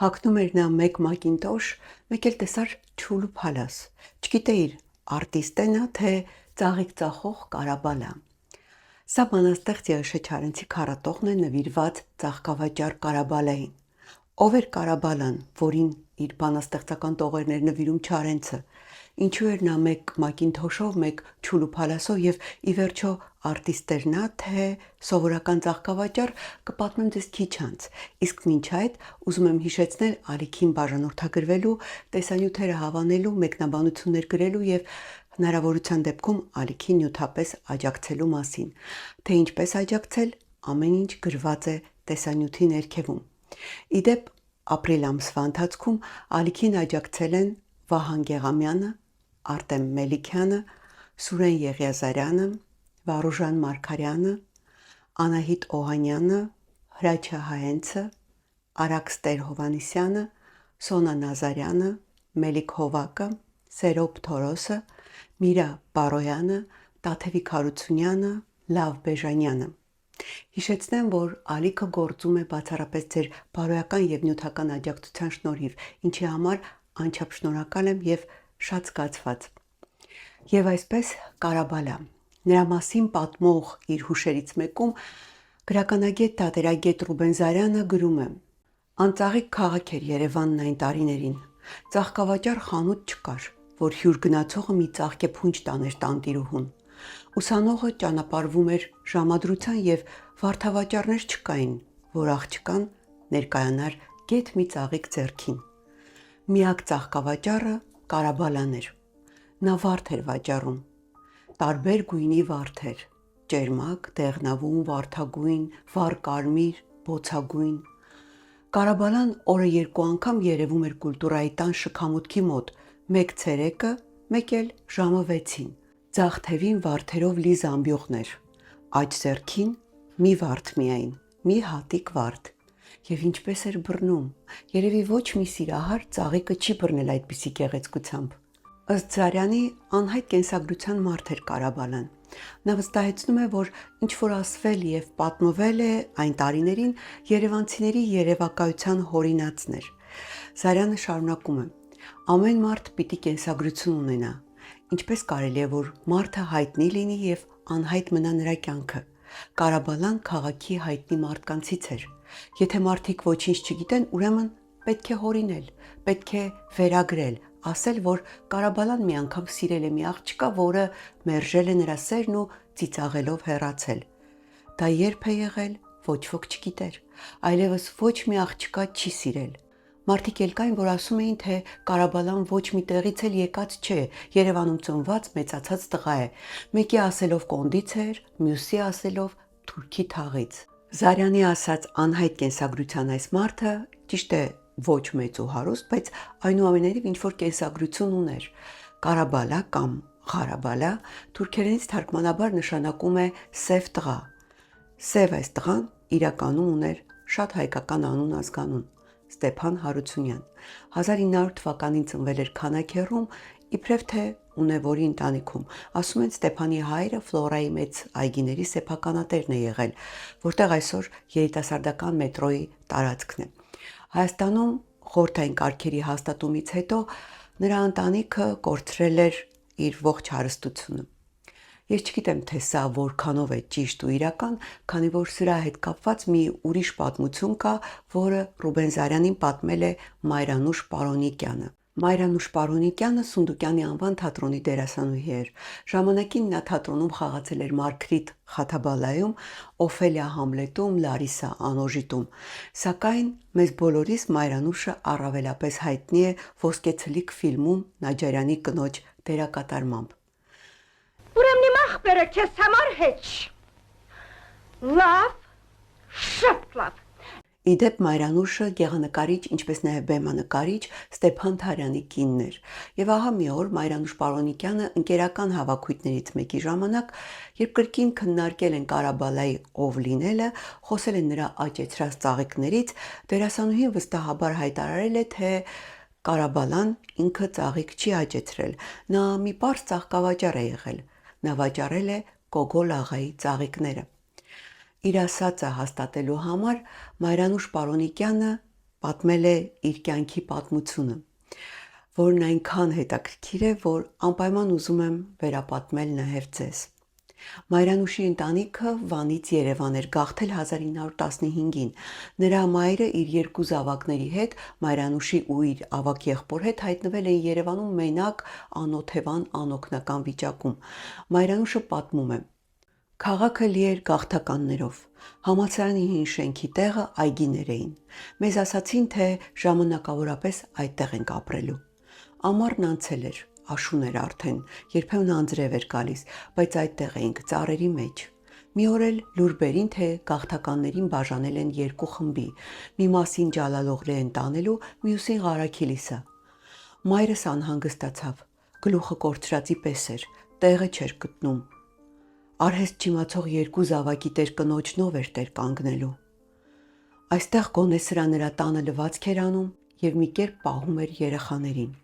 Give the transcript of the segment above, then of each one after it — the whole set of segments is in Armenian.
Հագնում էր նա մեկ մակինտոշ, մեկ էլ տեսար չուլ ու փալաս, չգիտեիր արտիստ է նա, թե ծաղիկ ծախող Կարաբալա։ Սա բանաստեղծ Եղիշե Չարենցի քառատողն է նվիրված ծաղկավաճառ Կարաբալային։ Ով էր Կարաբալան, որին իր բանաստեղծական տողերներ նվիրում Չարենցը, ինչու էր նա մեկ մակինթոշով, մեկ չուլ ու փալասով եւ ի վերջո արտիստ էր նա, թե սովորական ծաղկավաճառ, կպատմեմ ձեզ քիչ անց, իսկ մինչ այդ ուզում եմ հիշեցնել ալիքին բաժանորդագրվելու, տեսանյութերը հավանելու, մեկնաբանություններ գրելու եւ հնարավորության դեպքում ալիքին նյութապես աջակցելու մասին, թե ինչպես աջակցել, ամեն ինչ գրված է տեսանյութի ներքևում։ Իդեպ ապրիլ ամսվա ընթացքում ալիքին աջակցել են Վահան Գեղամյանը, Արտեմ Մելիքյանը, Սուրեն Եղիազարյանը, Վարուժան Մարգարյանը, Անահիտ Օհանյանը, Հրաչյա Հայենցը, Արաքստեր Հովանիսյանը, Սոնա Նազարյանը, Մելիք Հովակը, Սերոբ Թորոսը, Միրա Բարոյանը, Տաթևիկ Հարությունյանը, Լավ Բեժանյանը։ Հիշեցնեմ, որ ալիքը գործում է բացառապես ձեր բարոյական եւ նյութական աջակցության շնորհիվ, ինչի համար անչափ շնորհակալ եմ եւ շատ զգացված։ Եվ այսպես Կարաբալա։ Նրա մասին պատմող իր հուշերից մեկում գրականագետ թատերագետ Ռուբեն Զարյանը գրում է. Անծաղիկ քաղաք էր Երևանն այն տարիներին։ Ծաղկավաճառ խանութ չկար, որ հյուր գնացողը մի ծաղկե փունջ տաներ տանտիրուհուն։ Ուսանողը ճանապարհվում էր ժամադրության եւ վարդավաճառներ չկային, որ աղջկան ներկայանար գեթ մի ծաղիկ ձեռքին։ Միակ ծաղկավաճառը Կարաբալան էր։ Նա վարդ էր վաճառում։ Տարբեր գույնի վարդեր՝ ճերմակ, դեղնավուն, վարդագույն, վառ կարմիր, բոցագույն։ Կարաբալան օրը 2 անգամ երևում էր կուլտուրայի տան շքամուտքի մոտ, մեկ ցերեկը, մեկ էլ ժամը 6-ին։ Ձախ թևին վարդերով լի զամբյուղներ, աջ ձեռքին մի վարդ միայն, մի հատիկ վարդ։ Եվ ինչպես էր բռնում, երևի ոչ մի սիրահար ծաղիկը չի բռնել այդպիսի գեղեցկությամբ։ Ըստ Զարյանի անհայտ կենսագրության մարդ էր Կարաբալան։ Նա վստահեցնում է, որ ինչ որ ասվել եւ պատմվել է այն տարիներին երևանցիների երևակայության հորինածն էր։ Զարյանը շարունակում է. ամեն մարդ պիտի կենսագրություն ունենա։ Ինչպես կարելի է, որ մարդը հայտնի լինի եւ անհայտ մնա նրա կյանքը։ Կարաբալան քաղաքի հայտնի մարդկանցից էր։ Եթե մարդիկ ոչինչ չգիտեն, ուրեմն պետք է հորինել, պետք է վերագրել, ասել, որ Կարաբալան մի անգամ սիրել է մի աղջկա, որը մերժել է նրա սերն ու ծիծաղելով հեռացել։ Դա երբ է եղել, ոչ ոք չգիտեր, այլևս ոչ մի աղջկա չի սիրել։ Մարդիկ էլ կային, որ ասում էին, թե Կարաբալան ոչ մի տեղից էլ եկած չէ, Երևանում ծնված մեծացած տղա է, մեկի ասելով կոնդից էր, մյուսի ասելով թուրքի թաղից։ Զարյանի ասած անհայտ կենսագրության այս մարդը ճիշտ է ոչ մեծ ու հարուստ, բայց այնուամենայնիվ ինչ-որ կենսագրություն ուներ։ Կարաբալա կամ Ղարաբալա թուրքերենից թարգմանաբար նշանակում է սև տղա։ Սև այս տղան իրականում ուներ շատ հայկական անուն ազգանուն՝ Ստեփան Հարությունյան։ 1900 թվականին ծնվել էր Քանաքեռում, իբրև թե ունևորի ընտանիքում։ Ասում են Ստեփանի հայրը Ֆլորայի մեծ այգիների սեփականատերն է եղել, որտեղ այսօր երիտասարդական մետրոյի տարածքն է։ Հայաստանում խորհրդային կարգերի հաստատումից հետո նրա ընտանիքը կորցրել էր իր ողջ հարստությունը։ Ես չգիտեմ, թե սա որքանով է ճիշտ ու իրական, քանի որ սրա հետ կապված մի ուրիշ պատմություն կա, որը Ռուբեն Զարյանին պատմել է Մայրանուշ Պարոնիկյանը։ Մայրանուշ Պարոնիկյանը Սունդուկյանի անվան թատրոնի դերասանուհի էր։ Ժամանակին նա թատրոնում խաղացել էր Մարգրիտ Խաթաբալայում, Օֆելիա Համլետում, Լարիսա Անոժիտում։ Սակայն մեզ բոլորիս Մայրանուշը առավելապես հայտնի է Ոսկեցլիկ ֆիլմում Նաջարյանի կնոջ դերակատարմամբ։ Ուրեմն իմ ախպերը քեզ համար հեչ։ Լավ, շատ լավ։ Իդեպ Մայրանուշը գեղանկարիչ, ինչպես նաև բեմանկարիչ Ստեփան Թարյանի կինն էր։ Եվ ահա մի օր Մայրանուշ Պարոնիկյանը ընկերական հավաքույթներից մեկի ժամանակ, երբ կրկին քննարկել են Կարաբալայի ով լինելը, խոսել են նրա աճեցրած ծաղիկներից, դերասանուհին վստահաբար հայտարարել է, թե Կարաբալան ինքը ծաղիկ չի աճեցրել, նա մի պարզ ծաղկավաճառ է եղել, նա վաճառել է Գոգոլ աղայի ծաղիկները։ Իր ասածը հաստատելու համար Մայրանուշ Պարոնիկյանը պատմել է իր կյանքի պատմությունը, որն այնքան հետաքրքիր է, որ անպայման ուզում եմ վերապատմել նաև ձեզ։ Մայրանուշի ընտանիքը Վանից Երևան էր գաղթել 1915-ին։ Նրա մայրը իր երկու զավակների հետ, Մայրանուշի ու իր ավագ եղբոր հետ հայտնվել էին Երևանում մենակ, անօթևան, անօգնական վիճակում։ Մայրանուշը պատմում է. Քաղաքը լի էր գաղթականներով։ Համալսարանի հին շենքի տեղը այգիներ էին։ Մեզ ասացին, թե ժամանակավորապես այդտեղ ենք ապրելու։ Ամառն անցել էր, աշուն էր արդեն, երբեմն անձրև էր գալիս, բայց այդտեղ էինք ծառերի մեջ։ Մի օր էլ լուր բերին, թե գաղթականներին բաժանել են երկու խմբի, մի մասին Ջալալօղլի են տանելու, մյուսին Ղարաքիլիսա։ Մայրս անհանգստացավ, գլուխը կորցրածի պես էր, տեղը չէր գտնում։ Արհեստ չիմացող երկու զավակի տեր կնոջնով էր տեր կանգնելու։ Այստեղ գոնե սրա նրա տանը լվացք էր անում և մի կերպ պահում էր երեխաներին։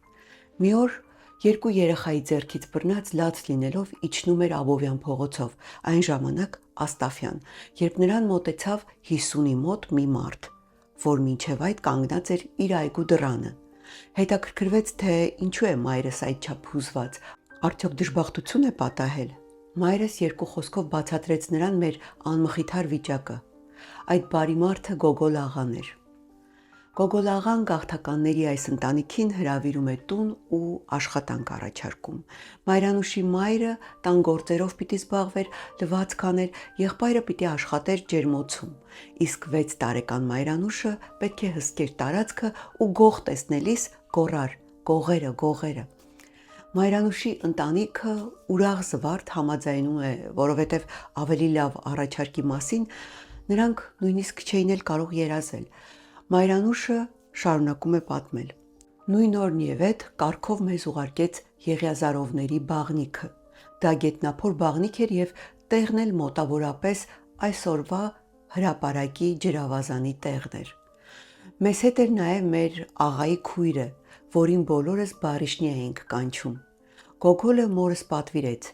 Մի օր երկու երեխայի ձեռքից բռնած լաց լինելով իջնում էր Աբովյան փողոցով, այն ժամանակ Աստաֆյան, երբ նրան մոտեցավ 50-ի մոտ մի մարդ, որ մինչև այդ կանգնած էր իր այգու դռանը։ Հետաքրքրվեց, թե ինչու է մայրս այդչափ հուզված, արդյոք դժբախտություն է պատահել։ Մայրս երկու խոսքով բացատրեց նրան մեր անմխիթար վիճակը։ Այդ բարի մարդը Գոգոլ աղան էր։ Գոգոլ աղան գաղթականների այս ընտանիքին հրավիրում է տուն ու աշխատանք առաջարկում։ Մայրանուշի մայրը տան գործերով պիտի զբաղվեր, լվացք աներ, եղբայրը պիտի աշխատեր ջերմոցում, իսկ 6 տարեկան Մայրանուշը պետք է հսկեր տարածքը ու գող տեսնելիս գոռար. «Գողերը, գողերը»։ Մայրանուշի ընտանիքը ուրախ զվարթ համաձայնում է, որովհետև ավելի լավ առաջարկի մասին նրանք նույնիսկ չէին էլ կարող երազել։ Մայրանուշը շարունակում է պատմել. Նույն օրն եւ այդ կարգով մեզ ուղարկեց Եղիազարովների բաղնիքը։ Դա գետնափոր բաղնիք էր եւ տեղն էլ մոտավորապես այսօրվա հրապարակի ջրավազանի տեղն էր։ Մեզ հետ էր նաեւ մեր աղայի քույրը, որին բոլորս Բարիշնիա էինք կանչում։ Գոգոլը մորս պատվիրեց.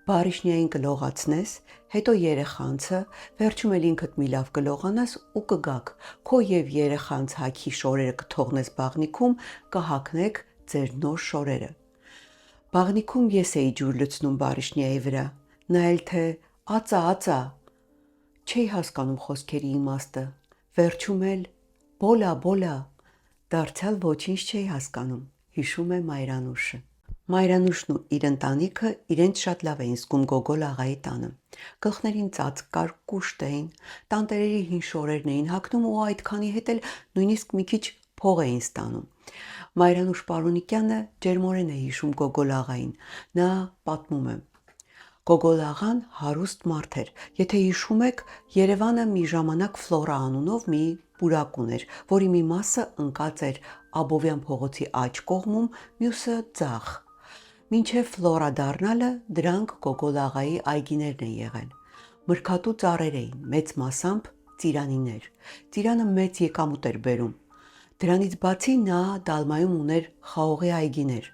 Բարիշնիային կլողացնես, հետո երեխանցը, վերջում էլ ինքդ մի լավ կլողանաս ու կգաք, քո եւ երեխանց հագի շորերը կթողնես բաղնիքում, կհագնեք ձեր նոր շորերը։ Բաղնիքում ես էի ջուր լցնում Բարիշնիայի վրա, նա էլ թե ածա, չէի հասկանում խոսքերի իմաստը, վերջում էլ բոլա, դարձյալ ոչինչ չէի հասկանում, հիշում է Մայրանուշը։ Մայրանուշն ու իր ընտանիքը իրենց շատ լավ էին զգում Գոգոլ աղայի տանը։ Գլխներին ծածկ կար, կուշտ էին, տանտերերի հին շորերն էին հագնում ու այդքանի հետ էլ նույնիսկ մի քիչ փող էին ստանում։ Մայրանուշ Պարոնիկյանը ջերմորեն է հիշում Գոգոլ աղային։ Նա պատմում է. Գոգոլ աղան հարուստ մարդ էր։ Եթե հիշում եք, Երևանը մի ժամանակ Ֆլորա անունով մի պուրակ ուներ, որի մի մասը ընկած էր Աբովյան փողոցի աջ կողմում, մյուսը ձախ։ Մինչև Ֆլորա դառնալը դրանք Գոգոլ աղայի այգիներն են եղել։ Մրգատու ծառեր էին, մեծ մասամբ ծիրանիներ։ Ծիրանը մեծ եկամուտ էր բերում։ Դրանից բացի նա Դալմայում ուներ խաղողի այգիներ։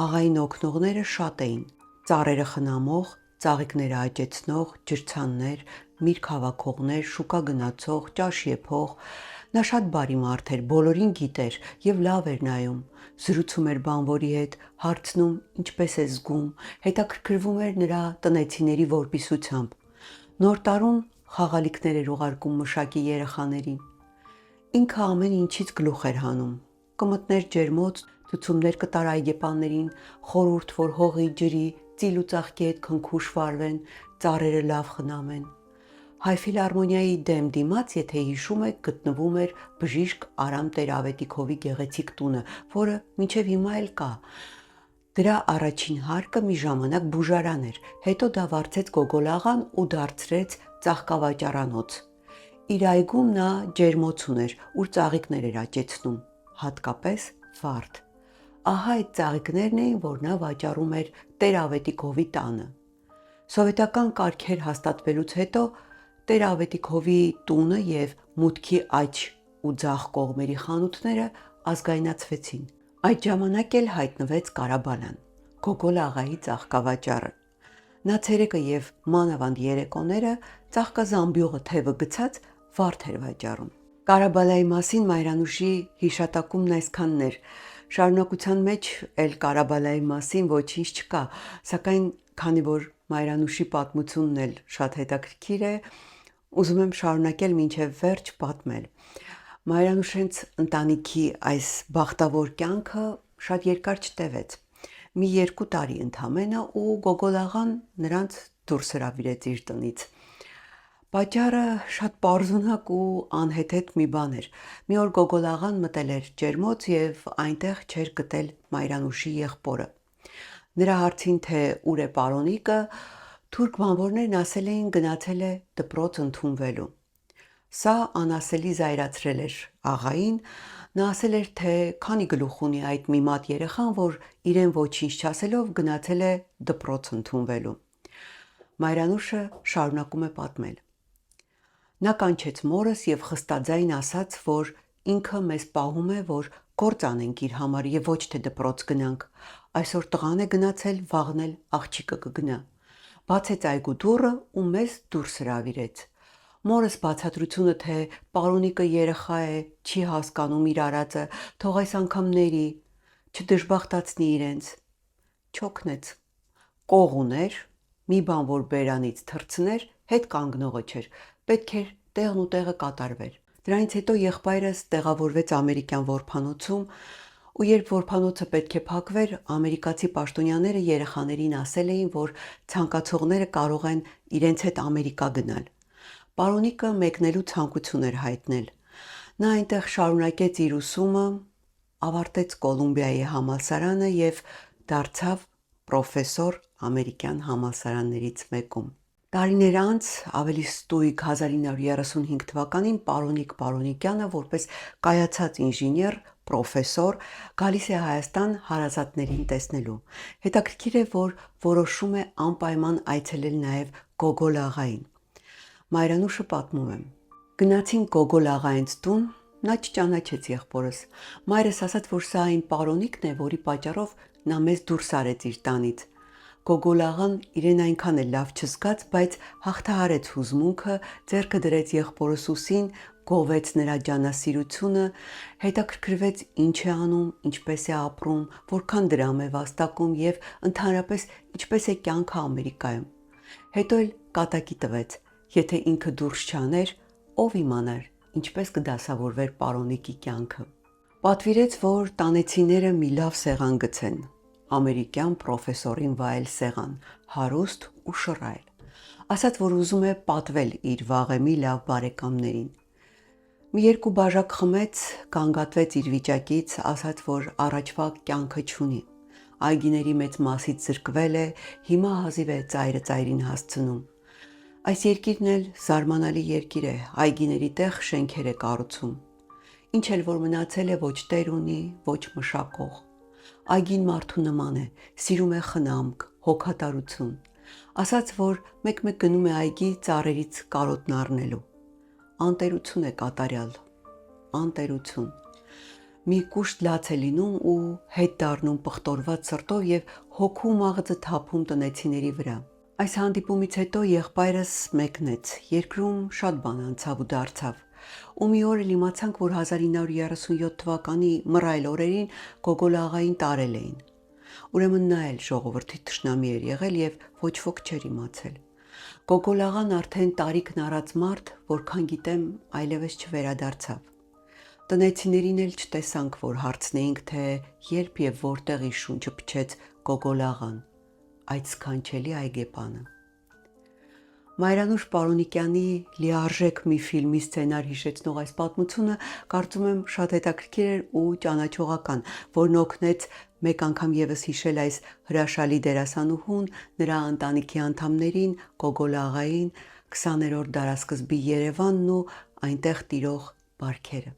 Աղային օգնողները շատ էին. ծառերը խնամող, ծաղիկները աճեցնող, ջրցաններ, միրգ հավաքողներ, շուկա գնացող, ճաշ եփող։ Նա շատ բարի մարդ էր, բոլորին գիտեր եւ լավ էր նայում, զրուցում էր բանվորի հետ, հարցնում ինչպես է զգում, հետաքրքրվում էր նրա տնեցիների որպիսությամբ։ Նոր տարուն խաղալիքներ էր ուղարկում մշակի երեխաներին։ Ինքը ամեն ինչից գլուխ էր հանում, կմտներ ջերմոց, ցուցումներ կտար այգեպաններին, խորհուրդ, որ հողի, ջրի, ծիլ ու ծաղկի հետ քնքուշ վարվեն, ծառերը լավ խնամեն։ Հայ ֆիլհարմոնիայի դեմ դիմաց, եթե հիշում եք, գտնվում էր բժիշկ Արամ Տեր-Ավետիքովի գեղեցիկ տունը, որը մինչև հիմա էլ կա։ Դրա առաջին հարկը մի ժամանակ բուժարան էր, հետո դա վարձեց Գոգոլ աղան ու դարձրեց ծաղկավաճառանոց։ Իր այգում նա ջերմոց ուներ, ուր ծաղիկներ էր աճեցնում, հատկապես վարդ։ Ահա այդ ծաղիկներն էին, որ նա վաճառում էր Տեր-Ավետիքովի տանը։ Սովետական կարգեր հաստատվելուց հետո Տեր-Ավետիքովի տունը եւ մուտքի աջ ու ձախ կողմերի խանութները ազգայնացվեցին։ Այդ ժամանակ էլ հայտնվեց Կարաբալան, Գոգոլ աղայի ծաղկավաճառը։ Նա ցերեկը եւ մանավանդ երեկոները ծաղկազամբյուղը թևը գցած վարդ էր վաճառում։ Կարաբալայի մասին Մայրանուշի հիշատակումն այսքանն էր։ Շարունակության մեջ էլ Կարաբալայի մասին ոչինչ չկա, սակայն քանի որ Մայրանուշի պատմությունն էլ շատ հետաքրքիր է, ուզում եմ շարունակել մինչև վերջ պատմել։ Մայրանուշենց ընտանիքի այս բախտավոր կյանքը շատ երկար չտևեց։ Մի 2 տարի ընդամենը ու Գոգոլ աղան նրանց դուրս հրավիրեց իր տնից։ Պատճառը շատ պարզունակ ու անհեթեթ մի բան էր։ Մի օր Գոգոլ աղան մտել էր ջերմոց եւ այնտեղ չէր գտել Մայրանուշի եղբորը։ Նրա հարցին, թե ուր է պարոնիկը, թուրք բանվորներն ասել էին գնացել է դպրոց ընդունվելու։ Սա անասելի զայրացրել էր աղային, նա ասել էր, թե քանի գլուխ ունի այդ մի մատ երեխան, որ իրեն ոչինչ չասելով գնացել է դպրոց ընդունվելու։ Մայրանուշը շարունակում է պատմել. Նա կանչեց մորս եւ խստաձայն ասաց, որ ինքը մեզ պահում է, որ գործ անենք իր համար եւ ոչ թե դպրոց գնանք։ Այսօր տղան է գնացել, վաղն էլ աղջիկը կգնա։ Բացեց այգու դուռը ու մեզ դուրս հրավիրեց։ Մորս բացատրությունը, թե պարոնիկը երեխա է, չի հասկանում իր արածը, թող այս անգամ ների, չդժբախտացնի իրենց, չօգնեց։ Կող ուներ, մի բան որ բերանից թռցներ, հետ կանգնողը չէր, պետք էր տեղն ու տեղը կատարվեր։ Դրանից հետո եղբայրս տեղավորվեց ամերիկյան որբանոցում, ու երբ որբանոցը պետք է փակվեր, ամերիկացի պաշտոնյաները երեխաներին ասել էին, որ ցանկացողները կարող են իրենց հետ Ամերիկա գնալ։ Պարոնիկը մեկնելու ցանկություն էր հայտնել։ Նա այնտեղ շարունակեց իր ուսումը, ավարտեց Կոլումբիայի համալսարանը եւ դարձավ պրոֆեսոր ամերիկյան համալսարաններից մեկում։ Տարիներ անց, ավելի ստույգ 1935 թվականին Պարոնիկ Պարոնիկյանը որպես կայացած ինժեներ, պրոֆեսոր գալիս է Հայաստան հարազատներին տեսնելու։ Հետաքրքիր է, որ որոշում է անպայման այցելել նաև Գոգոլ աղային։ Մայրանուշը պատմում է. Գնացին Գոգոլ աղայից տուն, նա չճանաչեց եղբորս։ Մայրս ասաց, որ սա այն պարոնիկն է, որի պատճառով նա մեզ դուրս արեց իր տանից։ Գոգոլ աղան իրեն այնքան էլ լավ չզգաց, բայց հաղթահարեց հուզմունքը, ձեռքը դրեց եղբորս ուսին, գովեց նրա ջանասիրությունը, հետաքրքրվեց ինչ է անում, ինչպես է ապրում, որքան դրամ է վաստակում եւ ընդհանրապես ինչպես է կյանքը Ամերիկայում։ Հետո էլ կատակի տվեց, եթե ինքը դուրս չաներ, ով իմանար, ինչպես կդասավորվեր պարոնիկի կյանքը։ Պատվիրեց, որ տանեցիները մի լավ սեղան գցեն, ամերիկյան պրոֆեսորին վայել սեղան, հարուստ ու շռայլ։ Ասաց, որ ուզում է պատվել իր վաղեմի լավ բարեկամներին։ Մի 2 բաժակ խմեց, կանգատվեց իր վիճակից, ասաց, որ առաջվա կյանքը չունի։ Այգիների մեծ մասից զրկվել է, հիմա հազիվ է ծայրը ծայրին հասցնում։ Այս երկիրն էլ զարմանալի երկիր է, այգիների տեղ շենքեր է կառուցում։ Ինչ էլ որ մնացել է, ոչ տեր ունի, ոչ մշակող։ Այգին մարդու նման է, սիրում է խնամք, հոգատարություն։ Ասաց, որ մեկ-մեկ գնում է այգի ծառերից կարոտն առնելու։ Անտերություն է կատարյալ, անտերություն։ Մի կուշտ լաց է լինում ու հետ դառնում պղտորված սրտով եւ հոգու մաղձը թափում տնեցիների վրա։ Այս հանդիպումից հետո եղբայրս մեկնեց, երկրում շատ բան անցավ ու դարձավ։ Ու մի օր էլ իմացանք, որ 1937 թվականի մռայլ օրերին Գոգոլ աղային տարել էին։ Ուրեմն նա էլ ժողովրդի թշնամի էր եղել եւ ոչ ոք չէր իմացել։ Գոգոլ աղան արդեն տարիքն առած մարդ, որքան գիտեմ, այլևս չվերադարձավ։ Տնեցիներին էլ չտեսանք, որ հարցնեինք, թե երբ եւ որտեղ իր շունչը փչեց Գոգոլ աղան, այդ սքանչելի այգեպանը։ Մայրանուշ Պարոնիկյանի լիարժեք մի ֆիլմի սցենար հիշեցնող այս պատմությունը կարծում եմ շատ հետաքրքիր էր ու ճանաչողական, որն օգնեց մեկ անգամ եւս հիշել այս հրաշալի դերասանուհուն, նրա ընտանիքի անդամներին, Գոգոլ աղային, 20-րդ դարասկզբի Երևանն ու այնտեղ տիրող բարքերը։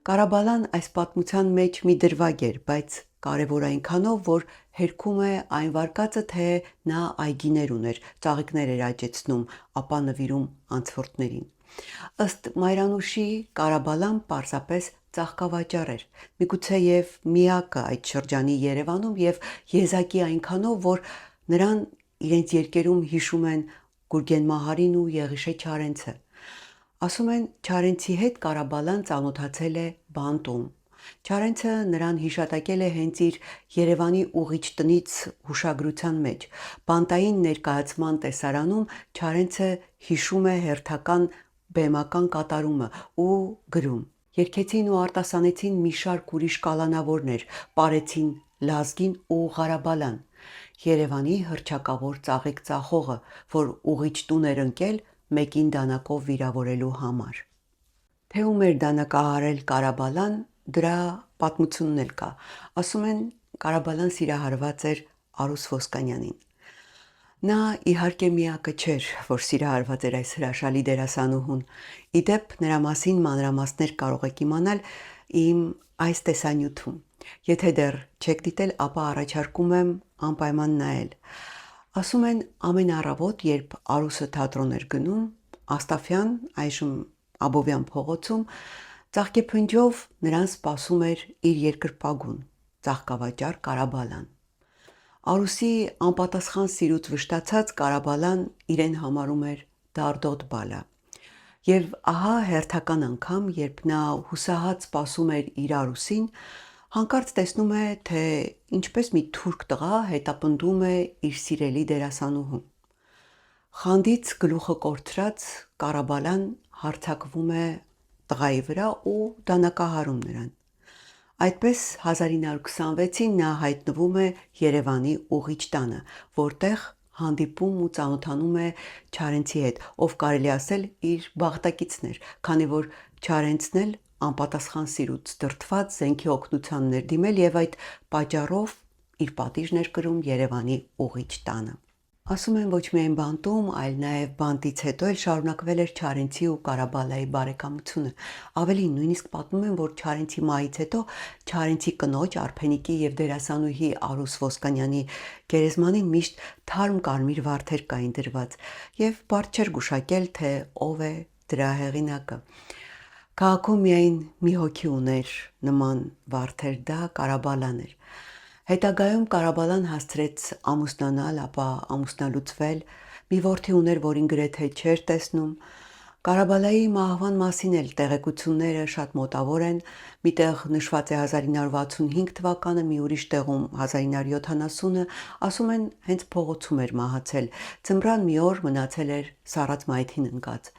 Կարաբալան այս պատմության մեջ մի դրվագ էր, բայց կարևոր այնքանով, որ հերքում է այն վարկածը, թե նա այգիներ ուներ, ծաղիկներ էր աճեցնում, ապա նվիրում անցորդներին։ Ըստ Մայրանուշի Կարաբալան պարզապես ծաղկավաճառ էր, միգուցե եւ միակը այդ շրջանի Երևանում եւ եզակի այնքանով, որ նրան իրենց երկերում հիշում են Գուրգեն Մահարին ու Եղիշե Չարենցը։ Ասում են Չարենցի հետ Կարաբալան ծանոթացել է բանտում։ Չարենցը նրան հիշատակել է հենց իր Երևանի ուղիչ տնից հուշագրության մեջ։ Բանտային ներկայացման տեսարանում Չարենցը հիշում է հերթական բեմական կատարումը ու գրում. Երգեցին ու արտասանեցին մի շարք ուրիշ կալանավորներ, պարեցին Լազգին ու Ղարաբալան, Երևանի հռչակավոր ծաղիկ ծախողը, որ ուղիչ տուն էր ընկել մեկին դանակով վիրավորելու համար։ Թե ում էր դանակահարել Կարաբալան, դրա պատմությունն էլ կա։ Ասում են Կարաբալան սիրահարված էր Արուս Ոսկանյանին։ Նա իհարկե միակը չէր, որ սիրահարված էր այս հրաշալի դերասանուհուն։ Իդեպ նրա մասին մանրամասներ կարող եք իմանալ իմ այս տեսանյութում։ Եթե դեռ չեք դիտել, ապա առաջարկում եմ անպայման նայել։ Ասում են ամեն առավոտ, երբ Արուսը թատրոն էր գնում, Աստաֆյան, այժմ Աբովյան փողոցում, ծաղկեփնջով նրան սպասում էր իր երկրպագուն, ծաղկավաճառ Կարաբալան։ Արուսի անպատասխան սիրուց վշտացած Կարաբալան իրեն համարում էր դարդոտ բալա։ Եվ ահա հերթական անգամ, երբ նա հուսահատ սպասում էր իր Արուսին, հանկարծ տեսնում է, թե ինչպես մի թուրք տղա հետապնդում է իր սիրելի դերասանուհուն։ Խանդից գլուխը կորցրած Կարաբալան հարձակվում է տղայի վրա ու դանակահարում նրան։ Այդպես 1926-ին նա հայտնվում է Երևանի ուղիչ տանը, որտեղ հանդիպում ու ծանոթանում է Չարենցի հետ, ով կարելի ասել իր բաղտակիցն էր, քանի որ Չարենցն էլ անպատասխան սիրուց դրդված զենքի օգնությանն էր դիմել եւ այդ պատճառով իր պատիժն էր կրում Երևանի ուղիչ տանը։ Ասում են ոչ միայն բանտում, այլ նաև բանտից հետո էլ շարունակվել էր Չարենցի ու Կարաբալայի բարեկամությունը։ Ավելին, նույնիսկ պատմում են, որ Չարենցի մահից հետո Չարենցի կնոջ Արփենիկի եւ դերասանուհի Արուս Ոսկանյանի գերեզմանին միշտ թարմ կարմիր վարդեր կային դրված եւ բարդ չէր գուշակել, թե ով է դրա հեղինակը։ Քաղաքում միայն մի հոգի ուներ նման վարդեր, դա Կարաբալան էր։ Հետագայում Կարաբալան հասցրեց ամուսնանալ, ապա ամուսնալուծվել, մի որդի ուներ, որին գրեթե չէր տեսնում։ Կարաբալայի մահվան մասին էլ տեղեկությունները շատ մոտավոր են, միտեղ նշված է 1965 թվականը, մի ուրիշ տեղում 1970-ը, ասում են հենց փողոցում էր մահացել, ձմռան մի օր մնացել էր սառած մայթին ընկած։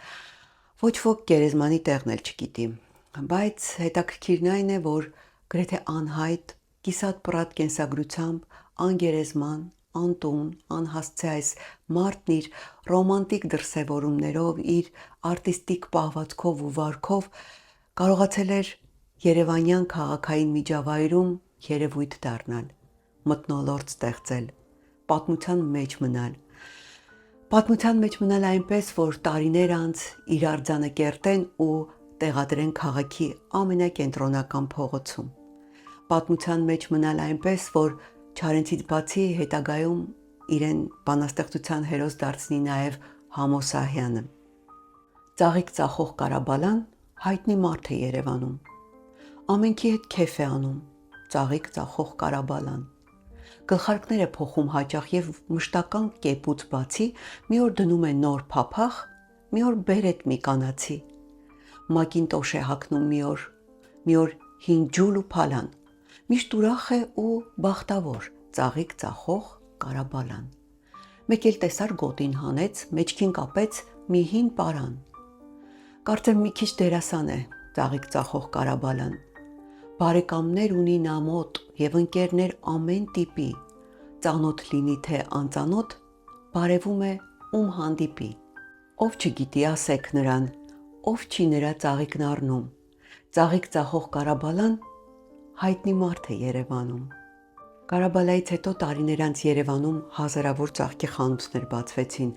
Ոչ ոք գերեզմանի տեղն էլ չգիտի, բայց հետաքրքիրն այն է, որ գրեթե անհայտ կիսատ պռատ կենսագրությամբ, անգերեզման, անտուն, անհասցե այս մարդն իր ռոմանտիկ դրսևորումներով, իր արտիստիկ պահվածքով ու վարքով կարողացել էր երևանյան քաղաքային միջավայրում երևույթ դառնալ, մթնոլորտ ստեղծել, պատմության մեջ մնալ։ Պատմության մեջ մնալ այնպես, որ տարիներ անց իր արձանը կերտեն ու տեղադրեն քաղաքի ամենակենտրոնական փողոցում։ Պատմության մեջ մնալ այնպես, որ Չարենցից բացի հետագայում իրեն բանաստեղծության հերոս դարձնի նաև Համո Սահյանը։ Ծաղիկ ծախող Կարաբալան հայտնի մարդ է Երևանում։ Ամենքի հետ քեֆ է անում ծաղիկ ծախող Կարաբալան։ Գլխարկներ է փոխում հաճախ եւ մշտական կեպուց բացի մի օր դնում է նոր փափախ, մի օր բերետ մի կանացի։ Մակինտոշ է հագնում մի օր հին ջուլ ու փալան։ Միշտ ուրախ է ու բախտավոր, ծաղիկ ծախող Կարաբալան։ Մեկ էլ տեսար գոտին հանեց, մեջքին կապեց մի հին պարան։ Կարծեմ մի քիչ դերասան է ծաղիկ ծախող Կարաբալան։ Բարեկամներ ունի նա մոտ եւ ընկերներ ամեն տիպի, ծանոթ լինի թե անծանոթ, բարևում է ում հանդիպի։ Ով չգիտի, ասեք նրան, ով չի նրա ծաղիկն առնում։ Ծաղիկ ծախող Կարաբալան հայտնի մարդ է Երևանում։ Կարաբալայից հետո տարիներ անց Երևանում հազարավոր ծաղկի խանութներ բացվեցին,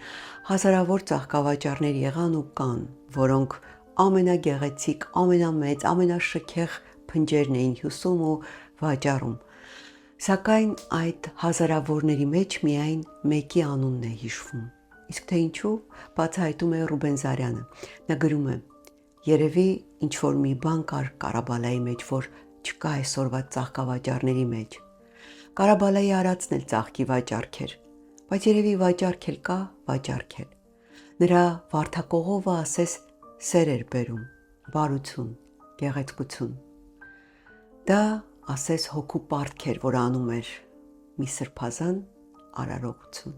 հազարավոր ծաղկավաճառներ եղան ու կան, որոնք ամենագեղեցիկ, ամենամեծ, ամենաշքեղ փնջերն էին հյուսում ու վաճառում։ Սակայն այդ հազարավորների մեջ միայն մեկի անունն է հիշվում։ Իսկ թե ինչու, բացահայտում է Ռուբեն Զարյանը։ Նա գրում է. երևի ինչ-որ մի բան կար Կարաբալայի մեջ, որ չկա այսօրվա ծաղկավաճառների մեջ։ Կարաբալայի արածն էլ ծաղկի վաճառք էր, բայց երևի վաճառք էլ կա, վաճառք էլ։ Նրա վարդակողովը ասես սեր էր բերում, բարություն, գեղեցկություն։ Դա ասես հոգու պարտք էր, որ անում էր մի սրբազան արարողություն։